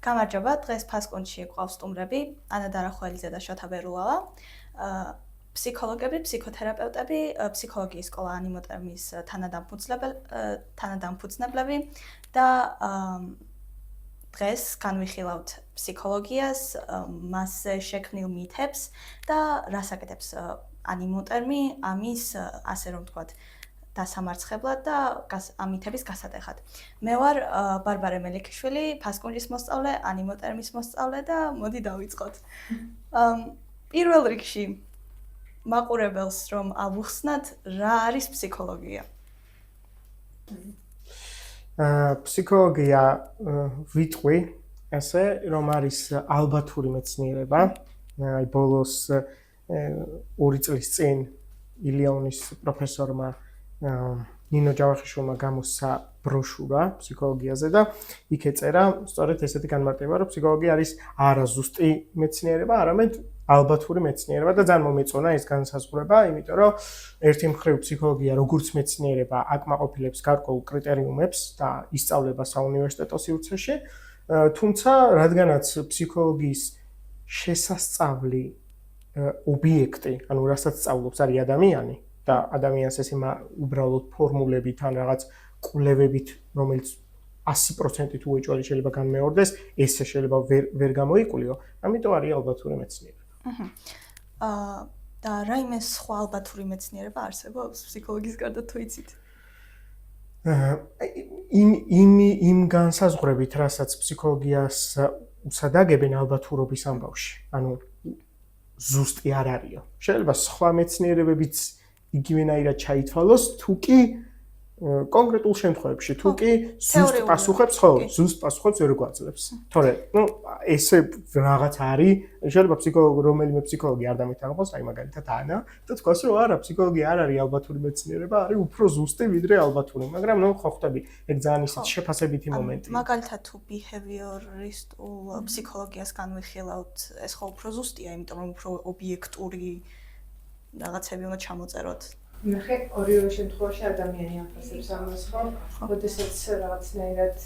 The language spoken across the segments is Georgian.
გამარჯობა, დღეს ფასკუნში გვყავს სტუმრები, ანა დარახველიძე და შოთა ბერულავა. ფსიქოლოგები, ფსიქოთერაპევტები, ფსიქოლოგიის სკოლა ანიმოტერმის თანადამფუძნებლები და დღეს განვიხილავთ ფსიქოლოგიას, მასზე შექმნილ მითებს და რას აკეთებს ანიმოტერმი ამის, ასე რომ ვთქვათ, დასამარცხებლად და ამ მითების გასატეხად. მე ვარ ბარბარე მელიქიშვილი, ფასკუნჯის მოსწავლე, ანიმოტერმის მოსწავლე და მოდი დავიწყოთ. პირველ რიგში მაყურებელს რომ ავუხსნათ, რა არის ფსიქოლოგია? ფსიქოლოგია ვიტყვი, ასე რომ არის ალბათური მეცნიერება. აი ბოლოს 2 წლის წინ ილიონის პროფესორმა ნინო ჯავახიშვილმა გამოსცა ბროშურა ფსიქოლოგიაზე და იქ ეწერა სწორედ ესეთი განმარტება, რომ ფსიქოლოგია არის არა ზუსტი მეცნიერება, არამედ ალბათური მეცნიერება და ძალიან მომეწონა ეს განსაზღვრება, იმიტომ რომ ერთი მხრივ ფსიქოლოგია როგორც მეცნიერება აკმაყოფილებს გარკვეულ კრიტერიუმებს და ისწავლება საუნივერსიტეტო სივრცეში, თუმცა რადგანაც ფსიქოლოგიის შესასწავლი ობიექტი, ანუ რასაც სწავლობს არის ადამიანი და ადამიანს ეს უბრალოდ ფორმულებით ან რაღაც კვლევებით, რომელიც 100%-ით უეჭველი შეიძლება განმეორდეს, ესე შეიძლება ვერ გამოიყულიო, ამიტომ არის ალბათური მეცნიერება. და რაიმე სხვა ალბათური მეცნიერება არსებობს ფსიქოლოგიის გარდა თუ იცით? იმ განსაზღვრებით, რასაც ფსიქოლოგიას უსადაგებენ ალბათურობის ამბავში, ანუ ზუსტი არ არისო. შეიძლება სხვა მეცნიერებებიც იგივენაირად ჩაითვალოს, თუ კი კონკრეტულ შემთხვევებში, თუ კი ზუსტ პასუხებს, ზუსტ პასუხებს ვერ გვაძლევს. თორე, ესე რაღაც არის, შეიძლება რომელიმე ფსიქოლოგი არ დამეთანხმოს, აი მაგალითად ანა, და თქვას, რომ არა, ფსიქოლოგია არ არის ალბათური მეცნიერება, არის უფრო ზუსტი ვიდრე ალბათური, მაგრამ ხო ხვდები, ეგ ძალიან ისეთ შეფასებითი მომენტია. მაგალითად თუ ბიჰევიორისტულ ფსიქოლოგიას განვიხილავთ, ეს ხო უფრო ზუსტია, იმიტომ რომ უფრო ობიექტური რაღაცები უნდა ჩამოწეროთ. ნახე, ორივე შემთხვევაში ადამიანი აფასებს ამას, ხო? როდესაც რაღაცნაირად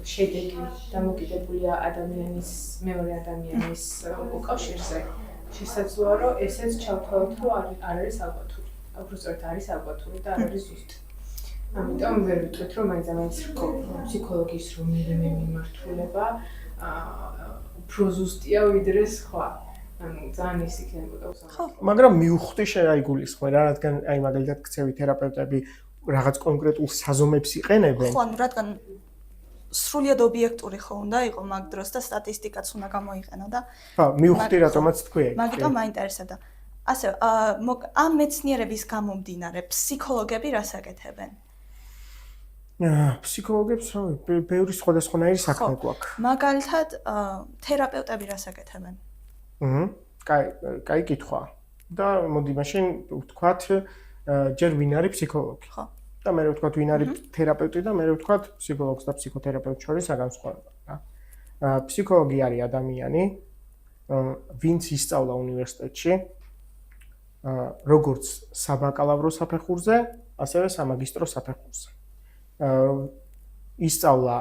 შედეგი დამოკიდებულია ადამიანის, მეორე ადამიანის უკავშირზე, შესაძლოა, რომ ესეც ჩავთვალოთ, რომ არ არის ალბათური. უბრალოდ არის ალბათური და არ არის ზუსტი. ამიტომ ვერ ვიტყვით, რომ მაინც ფსიქოლოგიის რომელიმე მიმართულება უფრო ზუსტია ვიდრე სხვა. ძალიან ის იქნებოდა უსამართლო. მაგრამ მივხვდი შეაიგულისხმე რა, რადგან აი მაგალითად ქცევი თერაპევტები რაღაც კონკრეტულ საზომებს იყენებენ. ხო, ანუ რადგან სრულიად ობიექტური ხო უნდა იყო მაგ დროს და სტატისტიკაც უნდა გამოიყენო და ხო, მივხვდი რატომაც თქვი ეგ. მაგიტომ მაინტერესებდა. ასე, ამ მეცნიერების გამომდინარე ფსიქოლოგები რას აკეთებენ? ფსიქოლოგებს ბევრი სხვადასხვანაირი საქმე გვაქვს. მაგალითად, თერაპევტები რას აკეთებენ? კაი კითხვა. და მოდი მაშინ ვთქვათ, ჯერ ვინ არის ფსიქოლოგი. ხო. და მე ვთქვათ, ვინ არის თერაპევტი და მე ვთქვათ, ფსიქოლოგს და ფსიქოთერაპევტს შორის საგანსხვავება, რა. ფსიქოლოგი არის ადამიანი, ვინც ისწავლა უნივერსიტეტში, როგორც საბაკალავრო საფეხურზე, ასევე სამაგისტრო საფეხურზე. ისწავლა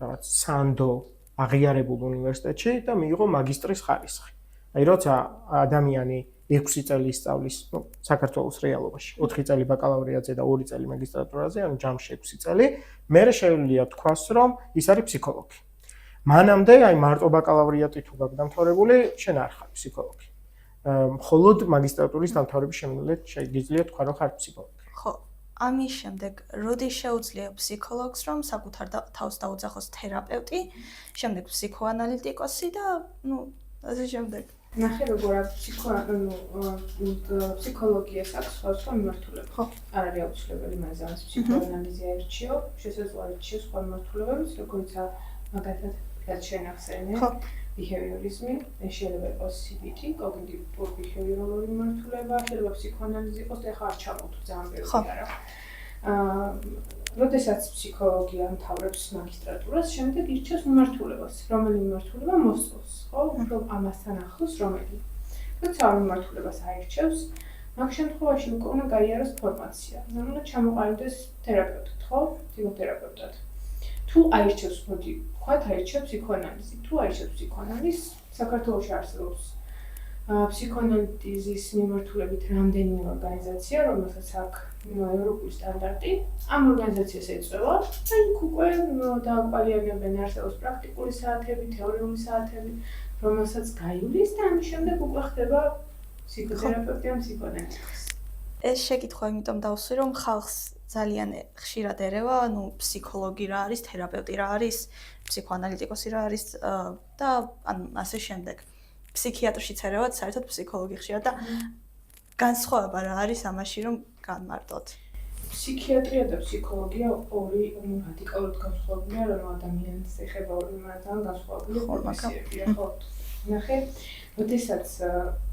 რაღაც სანდო აღიარებულ უნივერსიტეტში და მიიღო მაგისტრის ხარისხი. აი როცა ადამიანი 6 წელი ისწავლის, საქართველოს რეალობაში, 4 წელი ბაკალავრიატზე და 2 წელი მაგისტრატურაზე, ანუ ჯამში 6 წელი, მერე შეუძლია თქვას, რომ ის არის ფსიქოლოგი. მანამდე, აი მარტო ბაკალავრიატი თუ გაქვს დამთავრებული, შენ არ ხარ ფსიქოლოგი. მხოლოდ მაგისტრატურის დამთავრების შემდგომ შეიძლება თქვა, რომ ხარ ფსიქოლოგი. ხო. ამის შემდეგ, როდის შეუძლია ფსიქოლოგს, რომ საკუთარ თავს დაუძახოს თერაპევტი, შემდეგ ფსიქოანალიტიკოსი და, ასე შემდეგ. ნახე, როგორ ფსიქოლოგიას აქვს სხვა მიმართულება. ხო. არ არის აუცილებელი მას ამას ფსიქოანალიზი აირჩიო, შესაძლოა აირჩიო სხვა მიმართულებებს, როგორიცაა მაგალითად რაც შენ ახსენე, ბიჰევიორიზმი, შეიძლება იყოს CBT, კოგნიტიურ ბიჰევიორალური მიმართულება, შეიძლება ფსიქოანალიზი იყოს და ახლა არ ჩამოვთ ძალიან ბევრი არა. როდესაც ფსიქოლოგი ამთავრებს მაგისტრატურას, შემდეგ ირჩევს მიმართულებას, რომელი მიმართულება მოსწონს, ხო? უფრო ამასთან ახლოს რომელი. როცა ამ მიმართულებას აირჩევს, მაგ შემთხვევაში უკვე უნდა გაიაროს ფორმაცია. უნდა ჩამოყალიბდეს თერაპევტად, ხო? ფსიქოთერაპევტად. თუ აირჩევს, მოდი, ვთქვათ, აირჩევს ფსიქოანალიზი. თუ აირჩევს ფსიქოანალიზს, საქართველოში არსებობს ფსიქოანალიზის მიმართულებით რამდენიმე ორგანიზაცია, რომელსაც აქვს ევროპული სტანდარტი. ამ ორგანიზაციას ეწევა და იქ უკვე დააკვალიანებენ არსებობს პრაქტიკული საათები, თეორიული საათები, რომელსაც გაივლის და ამის შემდეგ უკვე ხდება ფსიქოთერაპევტი ან ფსიქოანალიზი. ეს შეკითხვა იმიტომ დავსვი, რომ ხალხს ძალიან ხშირად ერევა, ფსიქოლოგი რა არის, თერაპევტი რა არის, ფსიქოანალიტიკოსი რა არის და ასე შემდეგ. ფსიქიატრშიც ერევათ, საერთოდ ფსიქოლოგი ხშირად და განსხვავება რა არის ამაში, რომ განმარტოთ. ფსიქიატრია და ფსიქოლოგია ორი რადიკალურად განსხვავებულია, რომ ადამიანს ეხება ორი მარტან განსხვავებული პროფესიებია, ხო? ნახე, როდესაც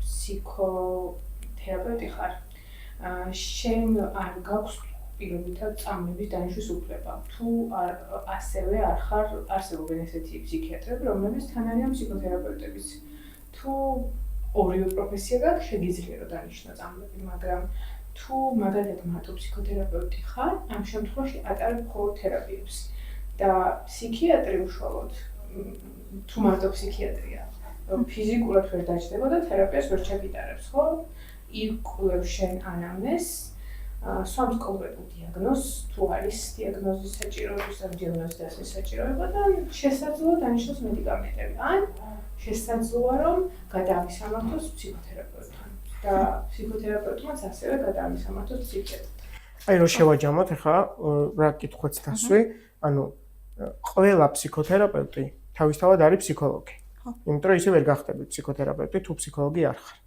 ფსიქოთერაპევტი ხარ, შენ არ გაქვს პირობითად წამების დანიშვნის უფლება. თუ ასევე არ ხარ არსებობენ ესეთი ფსიქიატრები, რომლებიც თან არიან ფსიქოთერაპევტებიც. თუ ორივე პროფესია გაქვს, შეგიძლია რომ დანიშნო წამლები, მაგრამ თუ მაგალითად მარტო ფსიქოთერაპევტი ხარ, ამ შემთხვევაში ატარებ მხოლოდ თერაპიებს და ფსიქიატრი უშუალოდ თუ მარტო ფსიქიატრია, ფიზიკურად ვერ დაჯდება და თერაპიას ვერ ჩაგიტარებს, ხო? იკვლევს შენ ანამნეზს, სვამს კონკრეტულ დიაგნოზს, თუ არის დიაგნოზის საჭიროება, ან დიაგნოზის დასმის საჭიროება და შესაძლოა დანიშნოს მედიკამენტები. ან შესაძლოა რომ გადაამისამართოს ფსიქოთერაპევტთან და ფსიქოთერაპევტმაც ასევე გადაამისამართოს ფსიქიატრთან. აი რომ შევაჯამოთ ახლა რა კითხვაც დასვი, ანუ ყველა ფსიქოთერაპევტი თავისთავად არის ფსიქოლოგი. იმიტომ რომ ისე ვერ გახდები ფსიქოთერაპევტი თუ ფსიქოლოგი არ ხარ.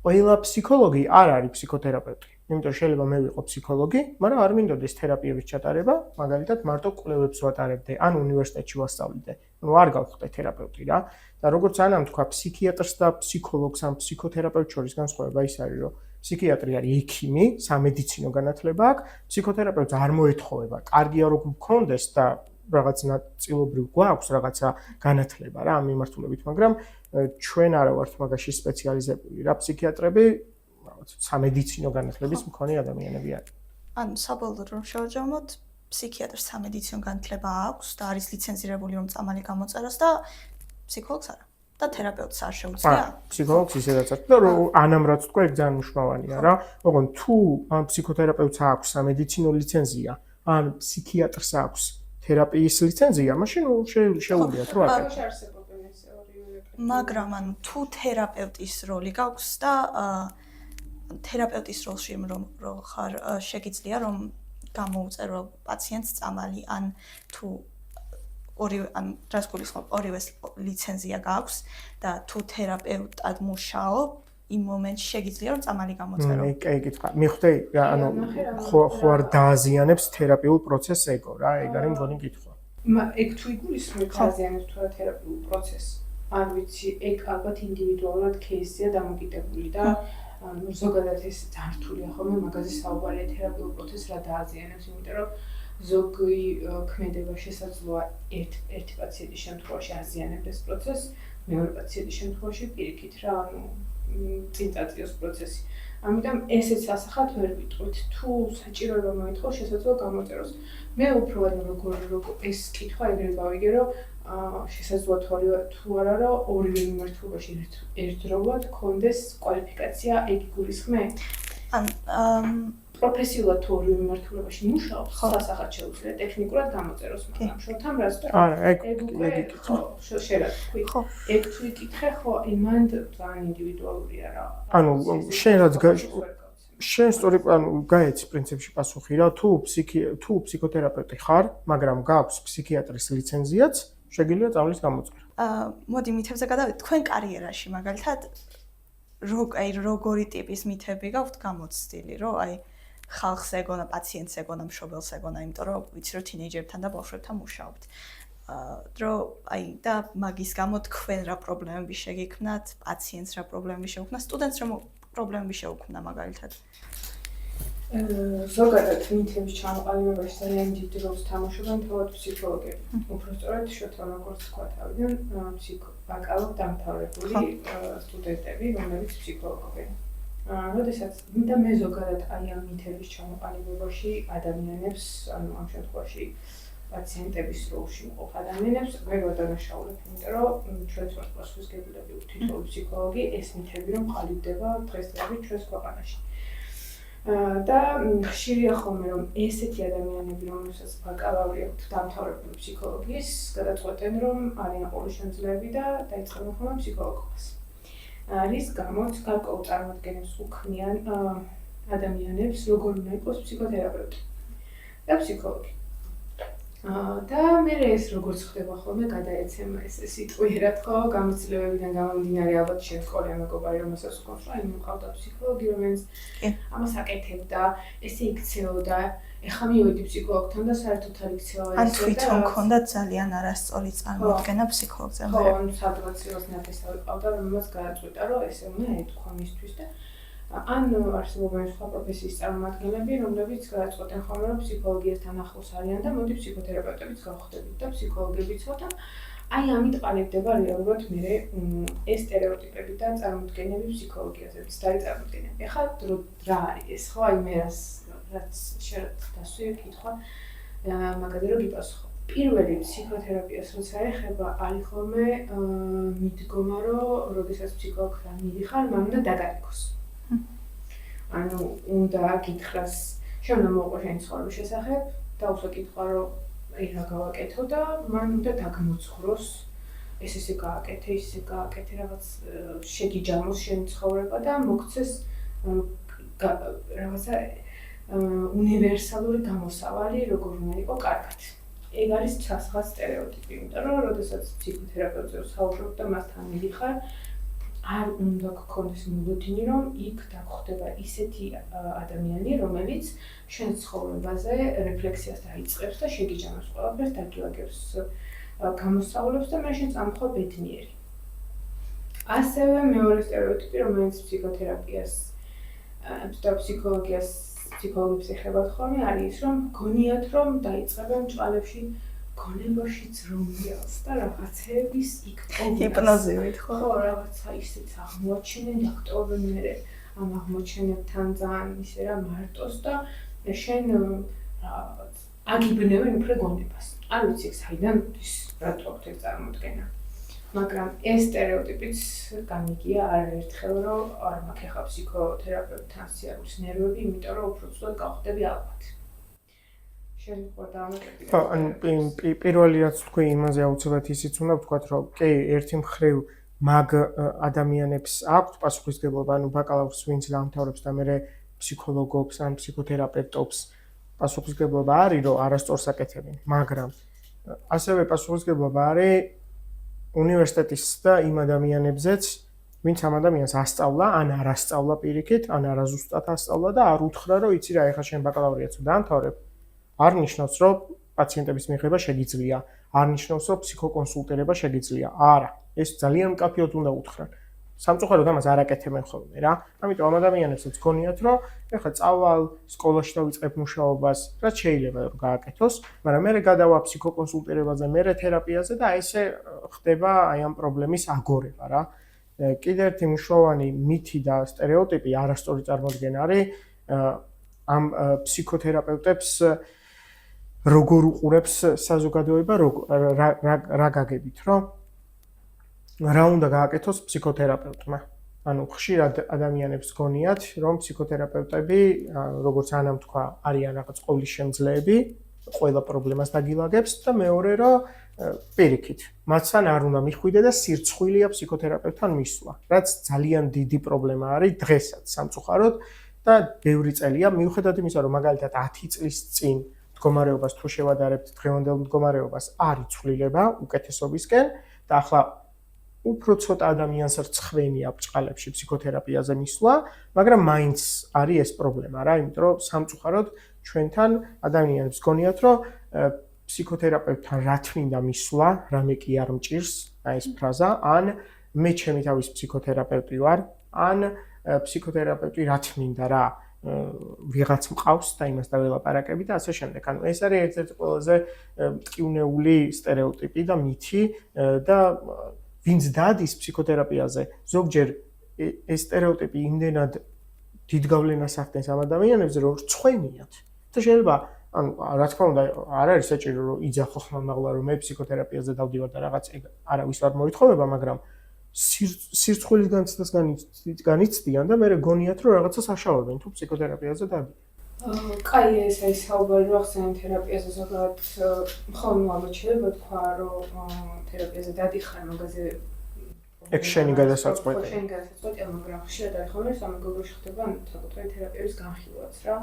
ყველა ფსიქოლოგი არ არის ფსიქოთერაპევტი. იმიტომ შეიძლება მე ვიყო ფსიქოლოგი, მაგრამ არ მინდოდეს თერაპიების ჩატარება, მაგალითად მარტო კვლევებს ვატარებდე, ან უნივერსიტეტში ვასწავლიდე. ანუ არ გავხდე თერაპევტი რა. და როგორც ანამ თქვა, ფსიქიატრს და ფსიქოლოგს ან ფსიქოთერაპევტს შორის განსხვავება ის არის, რომ ფსიქიატრი არის ექიმი, სამედიცინო განათლება აქვს, ფსიქოთერაპევტს არ მოეთხოვება. კარგია რომ გქონდეს და რაღაც ნაწილობრივ გვაქვს რაღაცა განათლება რა ამ მიმართულებით, მაგრამ ჩვენ არა ვართ მაგაში სპეციალიზებული რა, ფსიქიატრები რაღაც სამედიცინო განათლების მქონე ადამიანები არიან. ანუ საბოლოოდ რომ შევაჯამოთ, ფსიქიატრს სამედიცინო განათლება აქვს და არის ლიცენზირებული რომ წამალი გამოწეროს და ფსიქოლოგს არა. და თერაპევტს არ შეუძლია. ფსიქოლოგს ისედაც აქვს და ანამ რაც თქვა, ეგ ძალიან მნიშვნელოვანია რა. ოღონდ თუ ფსიქოთერაპევტს აქვს სამედიცინო ლიცენზია, ან ფსიქიატრს აქვს თერაპიის ლიცენზია, მაშინ შეუძლიათ რომ არ არსებობენ ეს ორივე. მაგრამ ანუ თუ თერაპევტის როლი გაქვს და თერაპევტის როლში რომ ხარ, შეგიძლია რომ გამოუწერო პაციენტს წამალი ან თუ ორივე ან რას გულისხმობ, ორივე ლიცენზია გაქვს და თუ თერაპევტად მუშაობ, იმ მომენტში შეგიძლია რომ წამალი გამოწერო. ეგ კითხვა. მიხვდე, ანუ ხო არ დააზიანებს თერაპიულ პროცესს ეგო რა, ეგ არის მგონი კითხვა. ეგ თუ იგულისხმებ დააზიანებს თუ თერაპიულ პროცესს, არ ვიცი, ეგ ალბათ ინდივიდუალურად кейსია დამოკიდებული და ზოგადად ეს ძართულია ხოლმე მაგაზე საუბარია თერაპიულ პროცესს რა დააზიანებს, იმიტომ რომ ზოგი ქმედება შესაძლოა ერთი პაციენტის შემთხვევაში აზიანებს პროცესს, მეორე პაციენტის შემთხვევაში პირიქით რა, ანუ წინ წაწიოს პროცესი. ამიტომ ესეც ასახად ვერ ვიტყვით, თუ საჭიროება მოითხოვს, შესაძლოა გამოწეროს. მე უფრო როგორ ეს კითხვა ეგრე გავიგე, რომ შესაძლოა თუ არა რომ ორივე მიმართულებაში ერთდროულად გქონდეს კვალიფიკაცია, ეგ იგულისხმე? პროფესიულად თუ ორივე მიმართულებაში მუშაობს, სასახად შეუძლია ტექნიკურად გამოწეროს, მაგრამ შორთან რას თქვა? არა, ეგ ხო, შეიძლება თქვი. ეგ თუ იკითხე, ხო, იმან ძალიან ინდივიდუალურია რა. ანუ შენ რაც შენ სწორი ანუ გაეცი პრინციპში პასუხი რა, თუ ფსიქოთერაპევტი ხარ, მაგრამ გაქვს ფსიქიატრის ლიცენზიაც, შეგიძლია წამლის გამოწერა. მოდი მითებზე გადავიდეთ. თქვენ კარიერაში მაგალითად როგორი ტიპის მითები გაქვთ გამოცდილი, რომ აი ხალხს ეგონა, პაციენტს ეგონა, მშობელს ეგონა, იმიტომ რომ ვიცი რომ თინეიჯერებთან და ბავშვებთან მუშაობთ. რომ აი და მაგის გამო თქვენ რა პრობლემები შეგიქმნათ, პაციენტს რა პრობლემები შეუქმნა, სტუდენტს რა პრობლემები შეუქმნა მაგალითად. ზოგადად მითების ჩამოყალიბებაში ძალიან დიდ როლს თამაშობენ თავად ფსიქოლოგები. უბრალოდ შოთა როგორც თქვა თავიდან, ბაკალავრ დამთავრებული სტუდენტები, რომლებიც ფსიქოლოგები. როდესაც მინდა მე ზოგადად აი ამ მითების ჩამოყალიბებაში ადამიანებს, ანუ ამ შემთხვევაში პაციენტების როლში მყოფ ადამიანებს ვერ ვადანაშაულებ, იმიტომ რომ ჩვენც ვართ პასუხისმგებლები თითოეული ფსიქოლოგი ეს მითები რომ ყალიბდება დღესდღეობით ჩვენს ქვეყანაში. და ხშირია ხოლმე რომ ესეთი ადამიანები რომელსაც ბაკალავრი აქვთ დამთავრებული ფსიქოლოგიის გადაწყვეტენ რომ არიან პოლიშემძლეები და დაიწყებენ ხოლმე ფსიქოლოგობას. რის გამოც გარკვეულ წარმოდგენებს უქმნიან ადამიანებს როგორ უნდა იყოს ფსიქოთერაპევტი და ფსიქოლოგი. და მე ეს როგორც ხდება ხოლმე გადაეცემა ეს სიტყვიერად ხო გამოცდილებებიდან გამომდინარე ალბათ შენ სკოლაში მეგობარი რომელსაც ვქონს რომ აი მყავდა ფსიქოლოგი რომელიც ამას აკეთებდა ესე იქცეოდა ეხლა მივედი ფსიქოლოგთან და საერთოდ არ იქცევა ან თვითონ მქონდა ძალიან არასწორი წარმოდგენა ფსიქოლოგზე ხო ან სადღაც ნათესავი ყავდა რომელსაც გააწყვეტა რომ ესე უნდა ეთქვა მისთვის და ან არსებობენ სხვა პროფესიის წარმომადგენლები, რომლებიც გააწყვეტენ ხოლმე რომ ფსიქოლოგიასთან ახლოს არიან და მოდი ფსიქოთერაპევტებიც გავხდებით და ფსიქოლოგებიც ხო და აი ამით ყალიბდება რეალურად მე ეს სტერეოტიპები და წარმოდგენები ფსიქოლოგიაზე, ცდარი წარმოდგენები. ეხლა რა არის ეს ხო აი მე რაც შეიძლება დასვი კითხვა მაგაზე რომ გიპასუხო. პირველი ფსიქოთერაპიას როცა ეხება არის ხოლმე მიდგომა რომ როდესაც ფსიქოლოგთან მიდიხარ, მან უნდა დაგარიქოს. ანუ უნდა გითხრას, შენ უნდა მოყვე შენი ცხოვრების შესახებ და უსო კითხვა რომ აი რა გავაკეთო და მან უნდა დაგმოძღვროს ესე გააკეთე, ისე გააკეთე, რაღაც შეგიჯამოს შენი ცხოვრება და მოგცეს რაღაცა უნივერსალური გამოსავალი, როგორ უნდა იყოს კარგად. ეგ არის ცასხა სტერეოტიპი, იმიტომ რომ როდესაც ფსიქოთერაპევტზე ვსაუბრობ და მასთან მიდიხარ არ უნდა გქონდეს მოლოდინი, რომ იქ დაგხვდება ისეთი ადამიანი, რომელიც შენ ცხოვრებაზე რეფლექსიას დაიწყებს და შეგიჯამოს ყველაფერს, დაგილაგებს გამოსავლებს და მე შენ წამხვა ბედნიერი. ასევე მეორე სტერეოტიპი, რომელიც ფსიქოთერაპიას და ფსიქოლოგებს ეხებათ ხოლმე, არის ის, რომ გონიათ, რომ დაიწყებენ ჭყალებში გონებაში ძრომიელს და რაღაცების იქ ჰიპნოზივით ხო? ხო, რაღაცა ისეც აღმოაჩენენ დოქტორები მერე ამ აღმოჩენებთან ძალიან ისე რა მარტოს და შენ რაღაც აგიბნევენ უფრო გონებას. არ ვიცი საიდან ის რატო აქვს ეს წარმოდგენა. მაგრამ ეს სტერეოტიპიც გამიგია არაერთხელ რომ არ მაქვს ახლა ფსიქოთერაპევტთან სიარულის ნერვები, იმიტომ რომ უფრო ცუდად გავხდები ალბათ. ხო, ან პირველი რაც თქვი იმაზე აუცილებლად ისიც უნდა ვთქვათ, რომ კი, ერთი მხრივ მაგ ადამიანებს აქვთ პასუხისმგებლობა, ანუ ბაკალავრს ვინც დაამთავრებს და მერე ფსიქოლოგობს ან ფსიქოთერაპევტობს პასუხისმგებლობა არის, რომ არასწორს აკეთებენ, მაგრამ ასევე პასუხისმგებლობა არის უნივერსიტეტის და იმ ადამიანებზეც, ვინც ამ ადამიანს ასწავლა, ან არ ასწავლა პირიქით, ან არაზუსტად ასწავლა და არ უთხრა, რომ იცი რა, ეხლა შენ ბაკალავრიაც დაამთავრებ, არ ნიშნავს, რომ პაციენტების მიღება შეგიძლია, არ ნიშნავს, რომ ფსიქოკონსულტირება შეგიძლია. არა, ეს ძალიან მკაფიოდ უნდა უთხრან. სამწუხაროდ ამას არ აკეთებენ ხოლმე რა. ამიტომ ამ ადამიანებსაც გქონიათ, რომ ეხლა წავალ სკოლაში დავიწყებ მუშაობას, რაც შეიძლება რომ გააკეთოს, მაგრამ მე გადავა ფსიქოკონსულტირებაზე, მე თერაპიაზე და ესე ხდება აი ამ პრობლემის აგორება რა. კიდევ ერთი მნიშვნელოვანი მითი და სტერეოტიპი არასწორი წარმოდგენა არის ამ ფსიქოთერაპევტებს როგორ უყურებს საზოგადოება, რა გაგებით, რომ რა უნდა გააკეთოს ფსიქოთერაპევტმა. ანუ ხშირად ადამიანებს გონიათ, რომ ფსიქოთერაპევტები, როგორც ანამ თქვა, არიან რაღაც ყოვლისშემძლეები, ყველა პრობლემას დაგილაგებს და მეორე, რომ პირიქით, მათთან არ უნდა მიხვიდე და სირცხვილია ფსიქოთერაპევტთან მისვლა, რაც ძალიან დიდი პრობლემა არის დღესაც სამწუხაროდ და ბევრი წელია, მიუხედავად იმისა, რომ მაგალითად 10 წლის წინ მდგომარეობას თუ შევადარებთ დღევანდელ მდგომარეობას არ იცვლილება უკეთესობისკენ და ახლა უფრო ცოტა ადამიანს რცხვენია ბჭყალებში ფსიქოთერაპიაზე მისვლა, მაგრამ მაინც არის ეს პრობლემა რა, იმიტომ რომ სამწუხაროდ ჩვენთან ადამიანებს გონიათ, რომ ფსიქოთერაპევტთან რა თმინდა მისვლა, რამე კი არ მჭირს, აი ეს ფრაზა, ან მე ჩემი თავის ფსიქოთერაპევტი ვარ, ან ფსიქოთერაპევტი რა თმინდა რა ვიღაც მყავს და იმას დაველაპარაკები და ასე შემდეგ. ანუ ეს არის ერთ-ერთი ყველაზე მტკივნეული სტერეოტიპი და მითი და ვინც დადის ფსიქოთერაპიაზე, ზოგჯერ ეს სტერეოტიპი იმდენად დიდ გავლენას ახდენს ამ ადამიანებზე, რომ რცხვენიათ. და შეიძლება ანუ რა თქმა უნდა არ არის საჭირო რომ იძახო ხმამაღლა რომ მე ფსიქოთერაპიაზე დავდივარ და რაღაც ეგ არავის არ მოითხოვება, მაგრამ სირცხვილის განცდას განიცდიან და მე გონიათ რომ რაღაცა საშუალებენ თუ ფსიქოთერაპიაზე დადიან. კაი ეს არის საუბარი რომ ახსენე თერაპიაზე ზოგადად ხოლმე ალბათ შეიძლება თქვა რომ თერაპიაზე დადიხარ მაგაზე ეგ შენი გადასაწყვეტია. შენი გადასაწყვეტია, მაგრამ ხშირად არის ხოლმე სამეგობროში ხდება საკუთარი თერაპიების განხილვაც რა.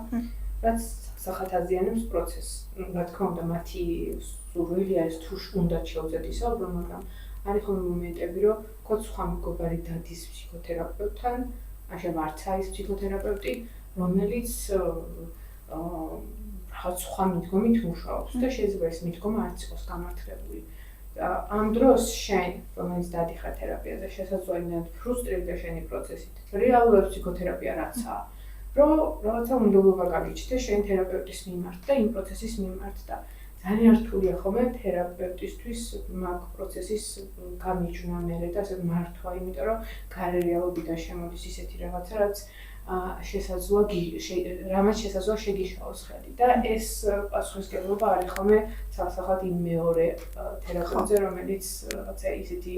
რაც სახათაზიანებს პროცესს. რა თქმა უნდა, მათი სურვილი არის თუ უნდა შეუძლიათ ისაუბრო, მაგრამ არის ხოლმე მომენტები, რომ ხო სხვა მეგობარი დადის ფსიქოთერაპევტთან, ახლა არც არის ფსიქოთერაპევტი, რომელიც რაღაც სხვა მიდგომით მუშაობს და შეიძლება ეს მიდგომა არც იყოს გამართლებული. ამ დროს შენ, რომელიც დადიხარ თერაპიაზე, შესაძლოა იმდენად ფრუსტრირდა შენი პროცესით. რეალურად ფსიქოთერაპია რაცაა? რომ რაღაცა უნდობლობა გაგიჩნდა შენ თერაპევტის მიმართ და იმ პროცესის მიმართ და ძალიან რთულია ხოლმე თერაპევტისთვის მაგ პროცესის გამიჯვნა მერე და ასე მართვა, იმიტომ რომ გარე რეალობიდან შემოდის ისეთი რაღაცა, რაც რამაც შესაძლოა შეგიშალოს ხელი და ეს პასუხისმგებლობა არის ხოლმე სასახად იმ მეორე თერაპევტზე, რომელიც რაღაცა ისეთი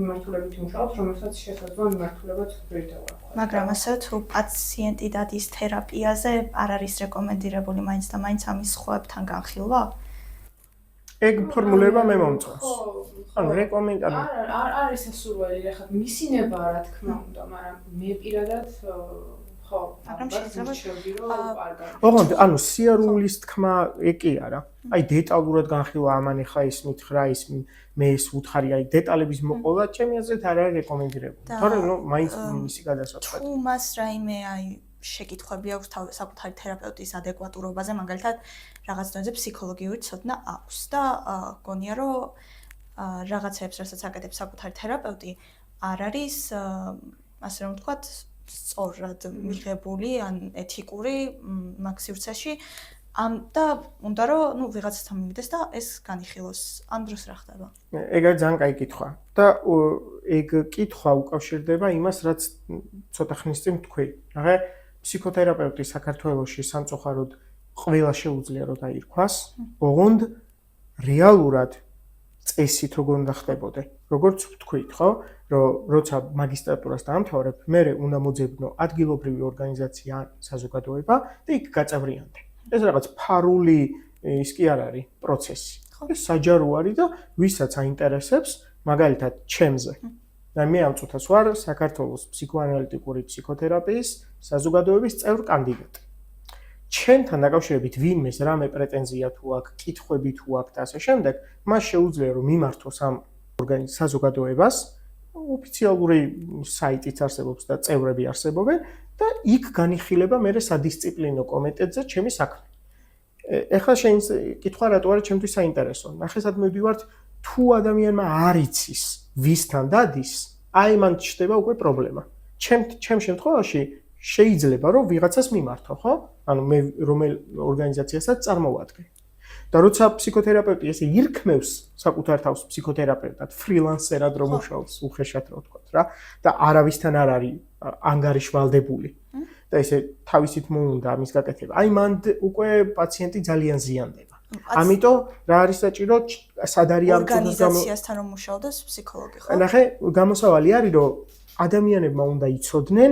მიმართულებით მუშაობს, რომელსაც შესაძლოა მიმართულებაც ვერ დავარქვა. მაგრამ ასე თუ პაციენტი დადის თერაპიაზე, არ არის რეკომენდირებული მაინც და მაინც ამის სხვაებთან განხილვა? ეგ ფორმულირება მე მომწონს. ანუ რეკომენდაცია არ არის სასურველი, ახლა მისინება რა თქმა უნდა, მაგრამ მე პირადად მაგრამ შეიძლება ოღონდ ანუ სიარულის თქმა ეგ კი არა. აი დეტალურად განხილვა ამან ხა ის მითხრა ის მე ეს უთხარი, აი დეტალების მოყოლა ჩემი აზრით არ არის რეკომენდირებული. თორემ ნუ მაინც მისი გადასაწყვეტია. თუ მას რაიმე აი შეკითხვები აქვს საკუთარი თერაპევტის ადეკვატურობაზე, მაგალითად რაღაც დონეზე ფსიქოლოგიური ცოდნა აქვს და გონია რომ რაღაცებს რასაც აკეთებს საკუთარი თერაპევტი არ არის ასე რომ ვთქვათ სწორად მიღებული ან ეთიკური მაგ სივრცეში და უნდა რომ ნუ ვიღაცასთან მივიდეს და ეს განიხილოს. ამ დროს რა ხდება? ეგ არის ძალიან კაი კითხვა და ეგ კითხვა უკავშირდება იმას, რაც ცოტა ხნის წინ ვთქვი. რა ფსიქოთერაპევტი საქართველოში სამწუხაროდ ყველა შეუძლია რომ დაირქვას, ოღონდ რეალურად წესით როგორ უნდა ხდებოდე. როგორც ვთქვით, ხო, რომ როცა მაგისტრატურას დაამთავრებ, მე უნდა მოძებნო ადგილობრივი ორგანიზაცია ან საზოგადოება და იქ გაწევრიანდე. ეს რაღაც ფარული ის კი არ არის პროცესი. ეს საჯარო არის და ვისაც აინტერესებს, მაგალითად, ჩემზე. და მე ამ წუთას ვარ საქართველოს ფსიქოანალიტიკური ფსიქოთერაპიის საზოგადოების წევრ კანდიდატი. ჩემთან დაკავშირებით ვინმეს რამე პრეტენზია თუ აქვს, კითხვები თუ აქვს და ასე შემდეგ, მას შეუძლია რომ მიმართოს ამ საზოგადოებას, ოფიციალური საიტიც არსებობს და წევრები არსებობენ და იქ განიხილება მე სადისციპლინო კომიტეტზე ჩემი საქმე. ეხლა შენ კითხვა რატო არის ჩემთვის საინტერესო? ნახე სად მივდივართ, თუ ადამიანმა არ იცის ვისთან დადის, აი მან ჩნდება უკვე პრობლემა. ჩემ შემთხვევაში შეიძლება რომ ვიღაცას მიმართო, ხო? ანუ მე რომელ ორგანიზაციასაც წარმოვადგენ. და როცა ფსიქოთერაპევტი ესე ირქმევს საკუთარ თავს ფსიქოთერაპევტად, ფრილანსერად რომ მუშაობს, უხეშად რო ვთქვათ რა, და არავისთან არ არის ანგარიშვალდებული. და ესე თავისით მოუნდა ამის გაკეთება. აი მან უკვე პაციენტი ძალიან ზიანდება. ამიტომ რა არის საჭირო, სად არის ამ ორგანიზაციასთან რომ მუშაობდეს ფსიქოლოგი, ხო? ნახე, გამოსავალი არის რომ ადამიანებმა უნდა იცოდნენ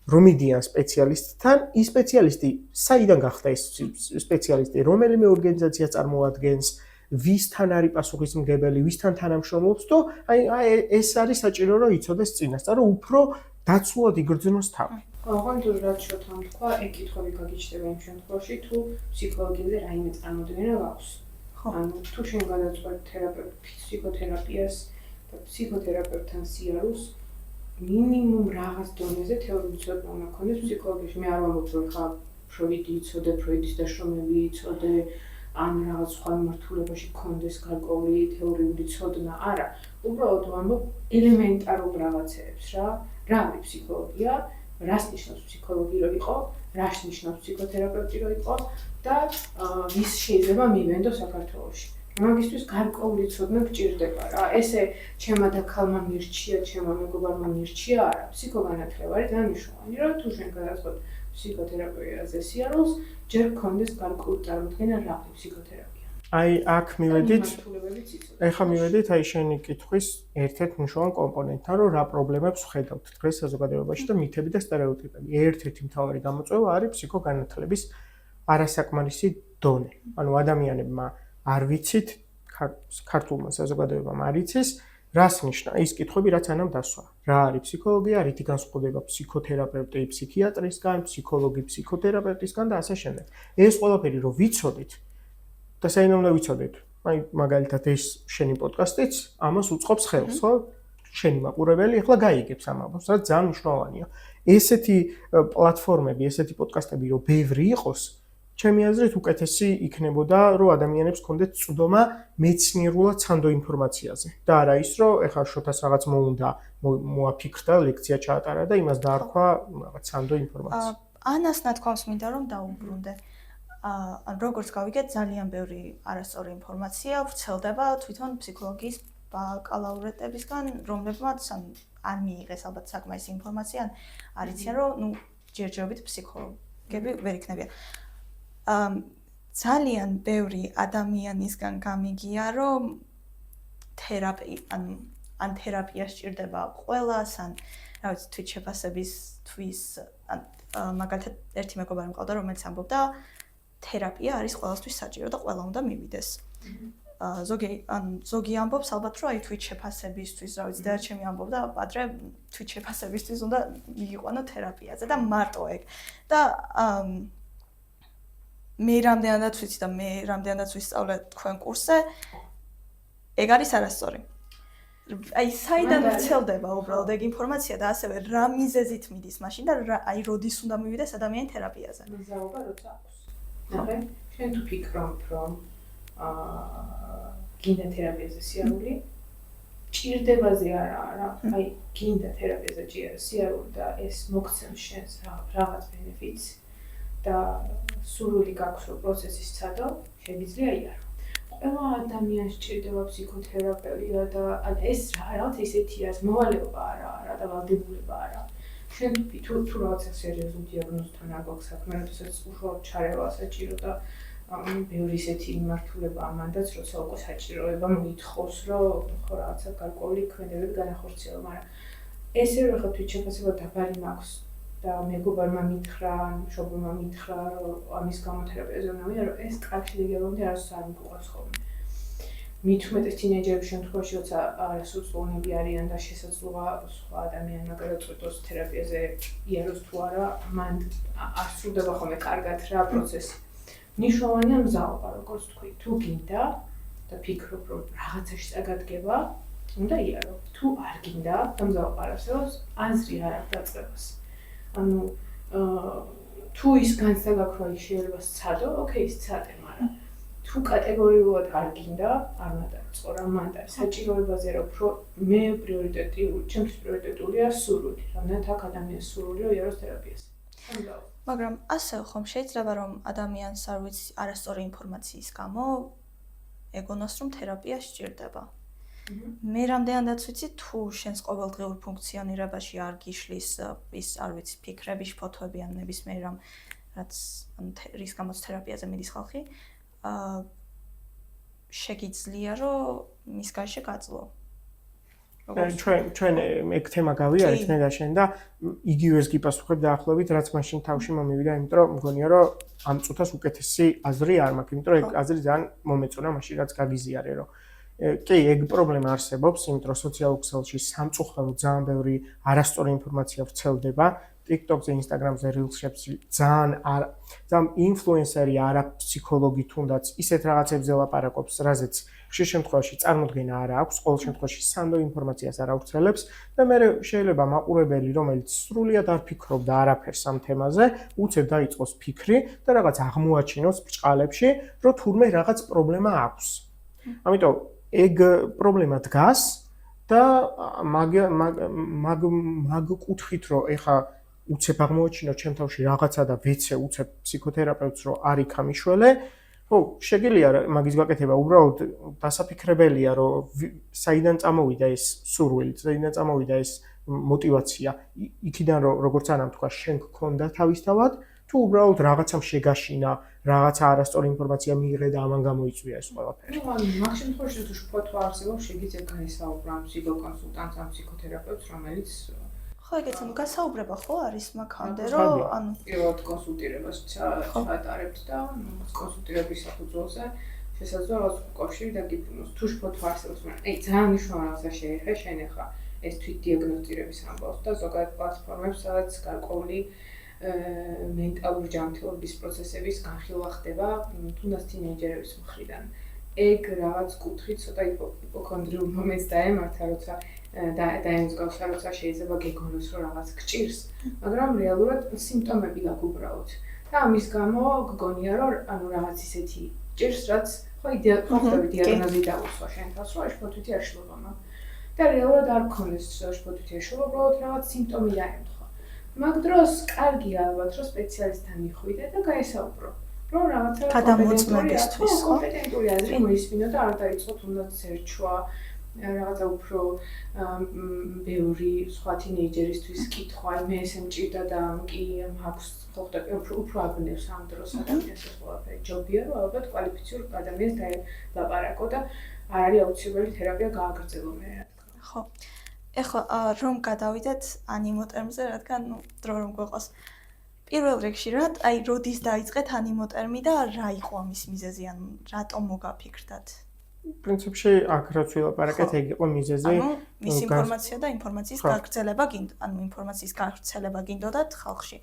რომ მიდიან სპეციალისტთან, ის სპეციალისტი საიდან გახდა ეს სპეციალისტი, რომელიმე ორგანიზაციას წარმოადგენს, ვისთან არის პასუხისმგებელი, ვისთან თანამშრომლობს და აი ეს არის საჭირო რომ იცოდეს წინასწარ, რომ უფრო დაცულად იგრძნოს თავი. ოღონდ რაც შოთან თქვა, ეგ კითხვები გაგიჩნდება იმ შემთხვევაში, თუ ფსიქოლოგიაზე რაიმე წარმოდგენა გაქვს. ანუ თუ შენ გადაწყვეტ ფსიქოთერაპიას და ფსიქოთერაპევტთან სიარულს მინიმუმ რაღაც დონეზე თეორიული ცოდნა უნდა ქონდეს ფსიქოლოგიაში. მე არ ვამბობ, რომ ხა ფროიდი იცოდე, ფროიდის დაშრომები იცოდე, ან რაღაც სხვა მიმართულებაში ქონდეს გარკვეული თეორიული ცოდნა. არა, უბრალოდ ვამბობ ელემენტარულ რაღაცებს რა. რა არის ფსიქოლოგია, რას ნიშნავს ფსიქოლოგი რო იყო, რას ნიშნავს ფსიქოთერაპევტი რო იყო და ვის შეიძლება მივენდო საქართველოში. მაგისთვის გარკვეული ცოდნა გჭირდება რა. ესე ჩემმა დაქალმა მირჩია, ჩემმა მეგობარმა მირჩია, არა, ფსიქოგანათლება არის ძალიან მნიშვნელოვანი, რომ თუ შენ გადაწყვეტ ფსიქოთერაპიაზე სიარულს, ჯერ გქონდეს გარკვეული წარმოდგენა რა არის ფსიქოთერაპია. აი აქ მივედით მიმართულებებიც იცოდეთ. ეხლა მივედით აი შენი კითხვის ერთ-ერთ მნიშვნელოვან კომპონენტთან, რომ რა პრობლემებს ვხედავთ დღეს საზოგადოებაში და მითები და სტერეოტიპები. ერთ-ერთი მთავარი გამოწვევა არის ფსიქოგანათლების არასაკმარისი დონე. ანუ ადამიანებმა არ ვიცით, ქართულმა საზოგადოებამ არ იცის, რას ნიშნა ის კითხვები, რაც ანამ დასვა. რა არის ფსიქოლოგია, რითი განსხვავდება ფსიქოთერაპევტი ფსიქიატრისგან, ფსიქოლოგი ფსიქოთერაპევტისგან და ასე შემდეგ. ეს ყველაფერი რომ ვიცოდით და საინამ უნდა ვიცოდეთ. აი მაგალითად ეს შენი პოდკასტიც ამას უწყობს ხელს, ხო? შენი მაყურებელი ახლა გაიგებს ამ ამბავს, რაც ძალიან მნიშვნელოვანია. ესეთი პლატფორმები, ესეთი პოდკასტები რომ ბევრი იყოს, ჩემი აზრით უკეთესი იქნებოდა, რომ ადამიანებს ჰქონდეთ წვდომა მეცნიერულად სანდო ინფორმაციაზე. და არა ის, რომ ეხლა შოთას რაღაც მოუნდა, მოაფიქრდა, ლექცია ჩაატარა და იმას დაარქვა რაღაც სანდო ინფორმაცია. ანას ნათქვამს მინდა რომ დაუბრუნდე. ან როგორც გავიგეთ, ძალიან ბევრი არასწორი ინფორმაცია ვრცელდება თვითონ ფსიქოლოგიის ბაკალავრეტებისგან, რომლებმაც არ მიიღეს ალბათ საკმარისი ინფორმაცია, ან არ იციან, რომ ჯერჯერობით ფსიქოლოგები ვერ იქნებიან. ძალიან ბევრი ადამიანისგან გამიგია, რომ ან თერაპია სჭირდება ყველას, ან რა ვიცი, თვით შეფასებისთვის, ან მაგალითად ერთი მეგობარი მყავდა, რომელიც ამბობდა, თერაპია არის ყველასთვის საჭირო და ყველა უნდა მივიდეს. ზოგი ამბობს ალბათ, რომ აი თვით შეფასებისთვის, რა ვიცი, და ჩემი ამბობდა, ადრე თვით შეფასებისთვის უნდა მიიყვანო თერაპიაზე და მარტო ეგ. და მე რამდენადაც ვიცი და მე რამდენადაც ვისწავლე თქვენ კურსზე, ეგ არის არასწორი. აი საიდან ვრცელდება უბრალოდ ეგ ინფორმაცია და ასევე რა მიზეზით მიდის მაშინ და აი როდის უნდა მივიდეს ადამიანი თერაპიაზე. მიზაობა როცა აქვს. ნახე, შენ თუ ფიქრობ, რომ გინდა თერაპიაზე სიარული, ჭირდებაზე არა, აი გინდა თერაპიაზე სიარული და ეს მოგცემს შენს რაღაც ბენეფიტს და სურვილი გაქვს რომ პროცესის ცადო, შეგიძლია იარო. ყველა ადამიანს ჭირდება ფსიქოთერაპევტია და ეს რაღაც ისეთია, მოვალეობა არა და ვალდებულება არა. შენ თუ რაღაცა სერიოზულ დიაგნოზთან არ გვაქვს საქმე, როდესაც უშუალოდ ჩარევა საჭირო და ბევრი ისეთი მიმართულება ამანდაც, როცა უკვე საჭიროება მოითხოვს, რომ ხო რაღაცა გარკვეული ქმედებები განახორციელო, მაგრამ ესე რომ ხა თვით შეფასება დაბალი მაქვს და მეგობარმა მითხრა, მშობელმა მითხრა, რომ ამის გამო თერაპიაზე უნდა მივიდე, რომ ეს კავშირი გეგმამდე არასდროს არ მიყვარს ხოლმე. მით უმეტეს თინეიჯერების შემთხვევაში, როცა არასრულწლოვნები არიან და შესაძლოა სხვა ადამიანმა გადაწყვიტოს თერაპიაზე იაროს თუ არა, მან არ სრულდება ხოლმე კარგად რა პროცესი. მნიშვნელოვანია მზაობა, როგორც თქვი, თუ გინდა და ფიქრობ, რომ რაღაცაში წაგადგება, უნდა იარო. თუ არ გინდა და მზაობა არ არსებობს, აზრი არ აქვს დაწყებას. ანუ თუ ის განცდა გაქვს, რომ შეიძლება სცადო, ოკეი, სცადე, მაგრამ თუ კატეგორიულად არ გინდა, არ უნდა დაიწყო რა, მანდ არის საჭიროებაზე რა, უფრო მე ჩემთვის პრიორიტეტულია სურვილი, რამდენად აქ ადამიანის სურვილი რომ იაროს თერაპიაზე. მაგრამ ასე ხომ შეიძლება რომ ადამიანს არ ვიცი არასწორი ინფორმაციის გამო ეგონოს რომ თერაპია სჭირდება. მე რამდენადაც ვიცი თუ შენს ყოველდღიურ ფუნქციონირებაში არ გიშლის ის არ ვიცი ფიქრები, ფოთოები ან ნებისმიერ რამ რაც რის გამოც თერაპიაზე მიდის ხალხი, შეგიძლია რომ მის გარშე გაძლო. ჩვენ ეგ თემა გავიარეთ მე და შენ და იგივეს გიპასუხებ დაახლოებით რაც მაშინ თავში მომივიდა, იმიტომ რომ მგონია რომ ამ წუთას უკეთესი აზრი არ მაქვს, იმიტომ რომ ეგ აზრი ძალიან მომეწონა მაშინ რაც გაგიზიარე რომ კი ეგ პრობლემა არსებობს, იმიტომ რომ სოციალურ ქსელში სამწუხაროდ ძალიან ბევრი არასწორი ინფორმაცია ვრცელდება, TikTok-ზე, Instagram-ზე, Reels-ში ძალიან ინფლუენსერი არა ფსიქოლოგი თუნდაც ისეთ რაღაცებზე ლაპარაკობს, რაზეც ხშირ შემთხვევაში წარმოდგენა არ აქვს, ყოველ შემთხვევაში სანდო ინფორმაციას არ ავრცელებს და მე შეიძლება მაყურებელი, რომელიც სრულიად არ ფიქრობდა არაფერს ამ თემაზე, უცებ დაიწყოს ფიქრი და რაღაც აღმოაჩინოს ბრჭყალებში, რომ თურმე რაღაც პრობლემა აქვს. ამიტომ ეგ პრობლემა დგას და მაგ კუთხით რომ ეხა უცებ აღმოაჩინო ჩემ თავში რაღაცა და ვეცე უცებ ფსიქოთერაპევტს რომ არ იქამიშველე, ხო, შეგიძლია მაგის გაკეთება, უბრალოდ დასაფიქრებელია, რომ საიდან წამოვიდა ეს სურვილი, საიდან წამოვიდა ეს мотивация. იქიდან როგორც ანამ თქვა, შენ გქონდა თავისთავად, თუ უბრალოდ რაღაცამ შეგაშინა, რაღაცა არასწორი ინფორმაცია მიიღე და ამან გამოიწვია ეს ყველაფერი. მაგ შემთხვევაში თუ შფოთვა არსებობს, შეგიძლია გაისაუბრო ამ ფსიქოკონსულტანტს, ამ ფსიქოთერაპევტს, რომელიც ხო, ეგეც გასაუბრება ხო არის მაგამდე, რომ ანუ პირველად კონსულტირებას ჩაატარებთ და კონსულტირების საფუძველზე შესაძლოა რაღაც უკავშირი დაგიბრუნოს. თუ შფოთვა არსებობს, მაგრამ ძალიან მნიშვნელოვანი რაღაცა შეეხე შენ ახლა ეს თვითდიაგნოსტირების ამბავს და ზოგადად პლატფორმებს, სადაც გარკვეული მენტალური ჯანმრთელობის პროცესების განხილვა ხდება, თუნდაც თინეიჯერების მხრიდან. ეგ რაღაც კუთხით ცოტა იპოქონდრიულ მომენტს დაემართა, როცა დაემსგავსა, როცა შეიძლება გეგონოს, რომ რაღაც გჭირს, მაგრამ რეალურად სიმპტომები გაქვს უბრალოდ. და ამის გამო გგონია, რომ ანუ რაღაც ისეთი ჭირს, რაც ხო ხდება დიაგნოზი დაუსვა შენ თავს, რომ შფოთვითი აშლობა მაქვს. და რეალურად არ გქონდეს შფოთვითი აშლობა, უბრალოდ რაღაც სიმპტომი დაემთხვა. მაგ დროს კარგია ალბათ, რომ სპეციალისტთან მიხვიდე და გაესაუბრო. რომ რაღაცა გადამოწმებისთვის, ხო? კომპეტენტური აზრი მოისმინო და არ დაიწყო თუნდაც სერჩვა, რაღაცა უფრო ბევრი სხვა თინეიჯერისთვის კითხვა, მე ესე მჭირდა და კი მაქვს ხო ხდება უფრო აბნევს ამ დროს ადამიანს ეს ყველაფერი. ჯობია რომ ალბათ კვალიფიციურ ადამიანს დაელაპარაკო და არ არის აუცილებელი თერაპია გააგრძელო მე. ხო. ეხლა რომ გადავიდეთ ანიმოტერმზე, რადგან დრო რომ გვეყოს. პირველ რიგში აი როდის დაიწყეთ ანიმოტერმი და რა იყო ამის მიზეზი, ან რატომ მოგაფიქრდათ? პრინციპში აქ რაც ვილაპარაკეთ, ეგ იყო მიზეზი. ანუ მის ინფორმაცია და ინფორმაციის გაგრძელება ანუ ინფორმაციის გავრცელება გინდოდათ ხალხში.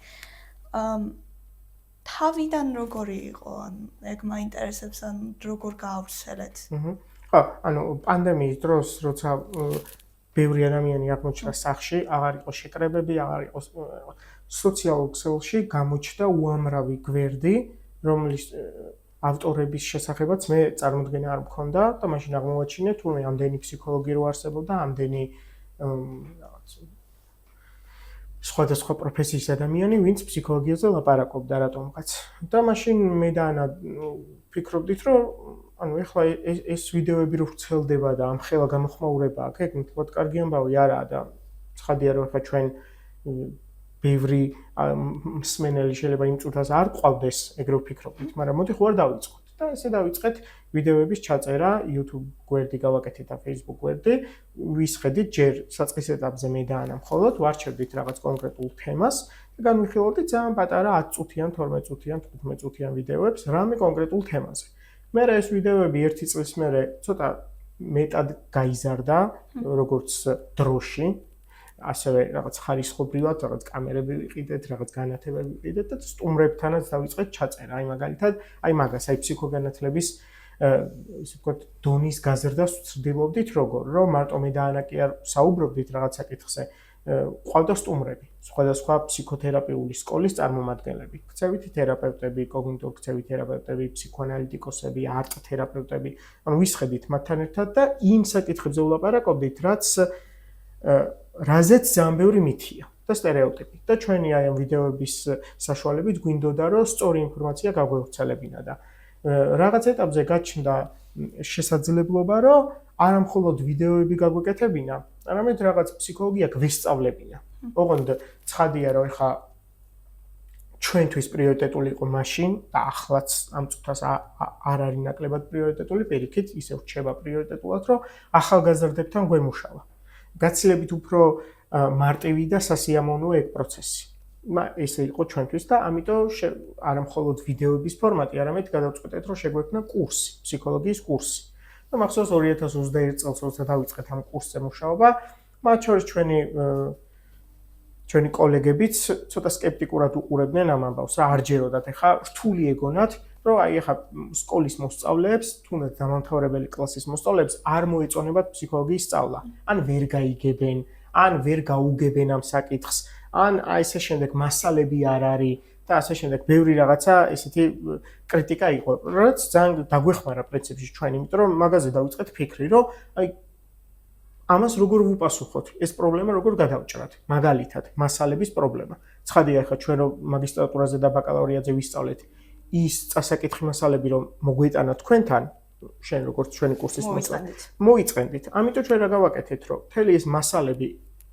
თავიდან როგორი იყო, ან ეგ მაინტერესებს, ან როგორ გაავრცელეთ? ხო, ანუ პანდემიის დროს, როცა ბევრი ადამიანი აღმოჩნდა სახლში, აღარ იყო შეკრებები, აღარ იყო სოციალურ ქსელში გამოჩნდა უამრავი გვერდი, რომლის ავტორების შესახებაც მე წარმოდგენა არ მქონდა და მაშინ აღმოვაჩინე თურმე ამდენი ფსიქოლოგი რო არსებობდა, ამდენი რაღაც სხვადასხვა პროფესიის ადამიანი, ვინც ფსიქოლოგიაზე ლაპარაკობდა რატომღაც. და მაშინ მე და ანა ფიქრობდით, რომ ანუ ეხლა ეს ვიდეოები რო ვრცელდება და ამ ხელა გამოხმაურება აქ, ეგ მთლად კარგი ამბავი არაა და ცხადია რომ ეხლა ჩვენ ბევრი მსმენელი შეიძლება იმ წუთას არ ყავდეს, ეგრე ვფიქრობთ, მაგრამ მოდი ხო არ დავიწყოთ. და ესე დავიწყეთ ვიდეოების ჩაწერა, YouTube გვერდი გავაკეთეთ და Facebook გვერდი, ვისხედით ჯერ საწყის ეტაპზე მე და ანა მხოლოდ ვარჩევდით რაღაც კონკრეტულ თემას და განვიხილავდით ძალიან პატარა 10 წუთიან, 12 წუთიან, 15 წუთიან ვიდეოებს რამე კონკრეტულ თემაზე. მე ეს ვიდეოები ერთი წლის მერე ცოტა მეტად გაიზარდა, როგორც დროში. ასევე რაღაც ხარისხობრივად, რაღაც კამერები ვიყიდეთ, რაღაც განათებები ვიყიდეთ და სტუმრებთანაც დავიწყეთ ჩაწერა. აი მაგალითად, აი მაგას, აი ფსიქოგანათლების ისე ვთქვათ, დონის გაზრდას ვცდილობდით როგორ, რომ მარტო მე და ანა კი არ საუბრობდით რაღაც საკითხზე, ყავდა სტუმრები, სხვადასხვა ფსიქოთერაპიული სკოლის წარმომადგენლები, ქცევითი თერაპევტები, კოგნიტიურ-ქცევით თერაპევტები, ფსიქოანალიტიკოსები, არტ თერაპევტები, ანუ ვისხედით მათთან ერთად და იმ საკითხებზე ვლაპარაკობდით, რაც რაზეც ძალიან ბევრი მითია და სტერეოტიპი და ჩვენი აი ამ ვიდეოების საშუალებით გვინდოდა რომ სწორი ინფორმაცია გაგვევრცელებინა და რაღაც ეტაპზე გაჩნდა შესაძლებლობა რომ არა მხოლოდ ვიდეოები გაგვეკეთებინა, არამედ რაღაც ფსიქოლოგია გვესწავლებინა. ოღონდ ცხადია რომ ეხა ჩვენთვის პრიორიტეტული იყო მაშინ და ახლაც ამ წუთას არ არის ნაკლებად პრიორიტეტული, პირიქით ისე რჩება პრიორიტეტულად, რომ ახალგაზრდებთან გვემუშავა. გაცილებით უფრო მარტივი და სასიამოვნოა ეგ პროცესი. ესე იყო ჩვენთვის და ამიტომ არა მხოლოდ ვიდეოების ფორმატი, არამედ გადავწყვეტეთ, რომ შეგვექმნა კურსი, ფსიქოლოგიის კურსი. და მახსოვს 2021 წელს როცა დავიწყეთ ამ კურსზე მუშაობა, მათ შორის ჩვენი კოლეგებიც ცოტა სკეპტიკურად უყურებდნენ ამ ამბავს, რა არ ჯეროდათ, ეხა რთული ეგონათ, რომ აი ეხა სკოლის მოსწავლეებს, თუნდაც დამამთავრებელი კლასის მოსწავლეებს არ მოეწონებათ ფსიქოლოგიის სწავლა. ან ვერ გაიგებენ, ან ვერ გაუგებენ ამ საკითხს, ან აი ესე შემდეგ მასალები არ არის და ასე შემდეგ ბევრი რაღაცა ესეთი კრიტიკა იყო, რაც ძალიან დაგვეხმარა პრინციპში ჩვენ, იმიტომ რომ მაგაზე დავიწყეთ ფიქრი, რომ აი ამას როგორ ვუპასუხოთ, ეს პრობლემა როგორ გადავჭრათ, მაგალითად, მასალების პრობლემა. ცხადია ხა ჩვენ რომ მაგისტრატურაზე და ბაკალავრიადზე ვისწავლეთ ის წასაკითხი მასალები რომ მოგვეტანა თქვენთან, როგორც ჩვენი კურსის მოიწყენდით. მოიწყენდით. ამიტომ ჩვენ რა გავაკეთეთ, რომ მთელი ეს მასალები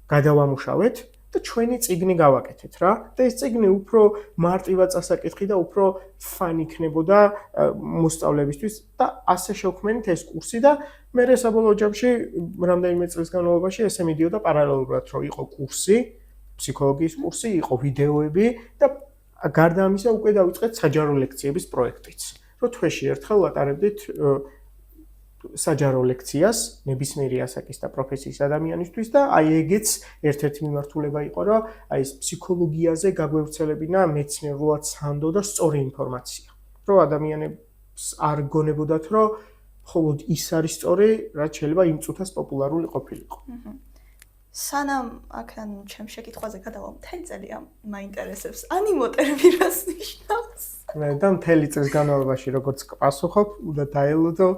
გადავამუშავეთ და ჩვენი წიგნი გავაკეთეთ რა და ეს წიგნი უფრო მარტივად წასაკითხი და უფრო ფანი იქნებოდა მოსწავლეებისთვის და ასე შევქმნით ეს კურსი და მე საბოლოო ჯამში რამდენიმე წლის განმავლობაში ესე მიდიოდა პარალელურად რომ იყო კურსი, ფსიქოლოგიის კურსი, იყო ვიდეოები და გარდა ამისა უკვე დავიწყეთ საჯარო ლექციების პროექტიც. რომ თვეში ერთხელ ვატარებდით საჯარო ლექციას ნებისმიერი ასაკის და პროფესიის ადამიანისთვის და აი ეგეც ერთ-ერთი მიმართულება იყო, რომ აი ეს ფსიქოლოგიაზე გაგვევრცელებინა მეცნიერულად სანდო და სწორი ინფორმაცია. რომ ადამიანებს არ გონებოდათ, რომ მხოლოდ ის არის სწორი, რაც შეიძლება იმ წუთას პოპულარული ყოფილიყო. სანამ აქან ჩემ შეკითხვაზე გადავალ მთელი წელი მაინტერესებს ანიმოტერები რას ნიშნავს? მე და მთელი წლის განმავლობაში როგორც პასუხობ, უნდა დაელოდო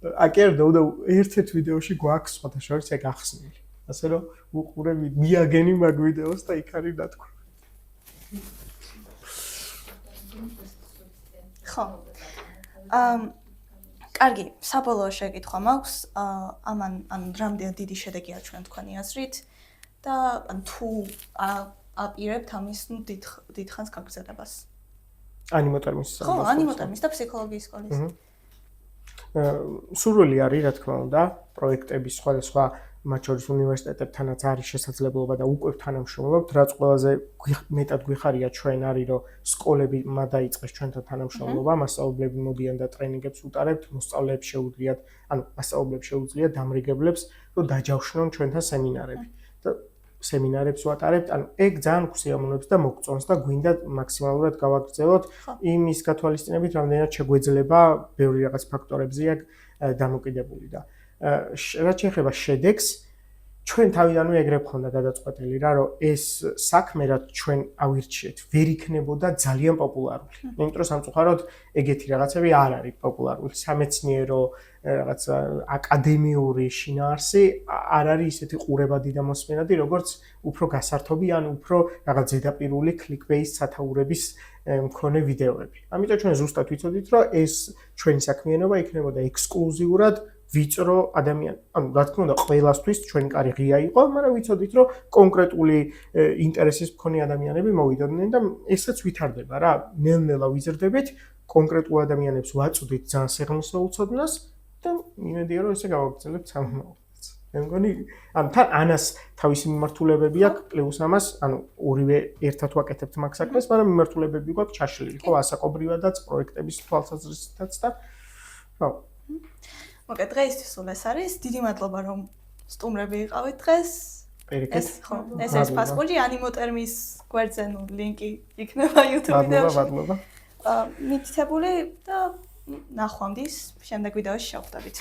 აკერდო და ერთ-ერთ ვიდეოში გვაქვს სხვათა შორის ეგ ახსნილი. ასე რომ უყურე მიაგენი მაგ ვიდეოს და იქ არის დათქვა. ხო. კარგი, საბოლოო შეკითხვა მაქვს. ამან რამდენად დიდი შედეგია ჩვენ თქვენი აზრით და თუ აპირებთ ამის დიდხანს გაგრძელებას. ანიმოტერმის ხო, ანიმოტერმის და ფსიქოლოგიის სკოლის. სურვილი არის, რა თქმა უნდა, პროექტების სხვადასხვა მათ შორის უნივერსიტეტებთანაც არის შესაძლებლობა და უკვე თანამშრომლობთ, რაც ყველაზე მეტად გვიხარია ჩვენ არის, რომ სკოლები დაიწყეს ჩვენთან თანამშრომლობა, მასწავლებლები მოდიან და ტრენინგებს უტარებთ, მოსწავლეებს შეუძლიათ, მასწავლებლებს შეუძლიათ დამრიგებლებს, რომ დაჯავშნონ ჩვენთან სემინარები. და სემინარებს ვატარებთ, ეგ ძალიან გვსიამოვნებს და მოგწონს და გვინდა მაქსიმალურად გავაგრძელოთ იმის გათვალისწინებით, რამდენად შეგვეძლება ბევრი რაღაც ფაქტორებზეა დამოკიდებული და რაც შეეხება შედეგს, ჩვენ თავიდანვე ეგრე ვქონდა გადაწყვეტილი რა, რომ ეს საქმე რაც ჩვენ ავირჩიეთ, ვერ იქნებოდა ძალიან პოპულარული. იმიტომ რომ სამწუხაროდ ეგეთი რაღაცები არ არის პოპულარული. სამეცნიერო რაღაც აკადემიური შინაარსი არ არის ისეთი ყურებადი და მოსმენადი, როგორც უფრო გასართობი ან უფრო რაღაც ზედაპირული clickbait სათაურების მქონე ვიდეოები. ამიტომ ჩვენ ზუსტად ვიცოდით, რომ ეს ჩვენი საქმიანობა იქნებოდა ექსკლუზიურად ვიწრო ადამიან, რა თქმა უნდა, ყველასთვის ჩვენი კარი ღია იყო, მაგრამ ვიცოდით, რომ კონკრეტული ინტერესის მქონე ადამიანები მოვიდოდნენ და ესაც ვითარდება რა, ნელ-ნელა ვიზრდებით, კონკრეტულ ადამიანებს ვაწვდით ძალიან სიღრმისეულ უცოდნას და იმედია, რომ ესე გავაგრძელებთ სამომავლოდაც. მე მგონი, თან ანას თავისი მიმართულებები აქვს, პლუს ამას, ორივე ერთად ვაკეთებთ მაგ საქმეს, მაგრამ მიმართულებები გვაქვს ჩაშლილი, ხო, ასაკობრივადაც, პროექტების თვალსაზრისითაც და ხო. მოკეთ დღეისთვის სულ ეს არის. დიდი მადლობა რომ სტუმრები იყავით დღეს. ეს ხო, ეს არის ფასკუჯი ანიმოტერმის გვერდზე ლინკი იქნება YouTube-ში. მადლობა. მითითებული და ნახვამდის შემდეგ ვიდეოში შევხვდებით.